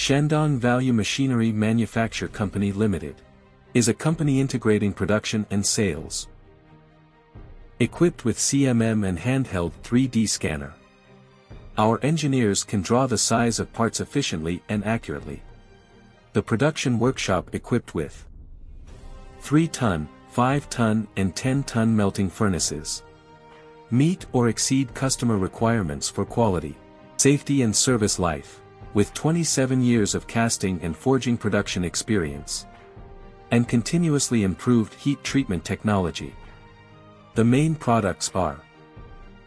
Shandong Value Machinery Manufacture Company Limited is a company integrating production and sales. Equipped with CMM and handheld 3D scanner. Our engineers can draw the size of parts efficiently and accurately. The production workshop equipped with 3-ton, 5-ton and 10-ton melting furnaces. Meet or exceed customer requirements for quality, safety and service life, with 27 years of casting and forging production experience. And continuously improved heat treatment technology. The main products are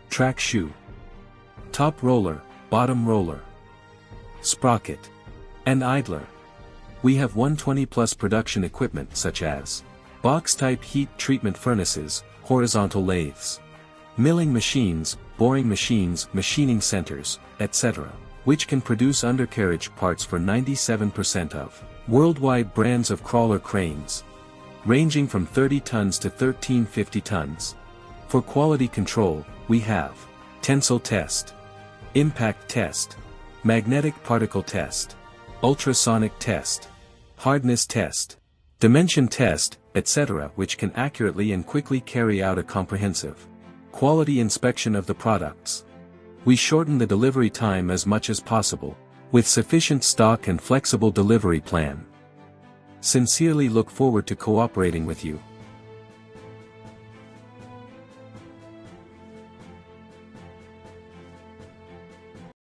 track shoe, top roller, bottom roller, Sprocket, and Idler. We have 120+ production equipment such as box-type heat treatment furnaces, horizontal lathes, milling machines, boring machines, machining centers, etc., which can produce undercarriage parts for 97% of worldwide brands of crawler cranes, ranging from 30 tons to 1350 tons. For quality control, we have tensile test, impact test, magnetic particle test, ultrasonic test, hardness test, dimension test, etc., which can accurately and quickly carry out a comprehensive quality inspection of the products. We shorten the delivery time as much as possible, with sufficient stock and flexible delivery plan. Sincerely look forward to cooperating with you.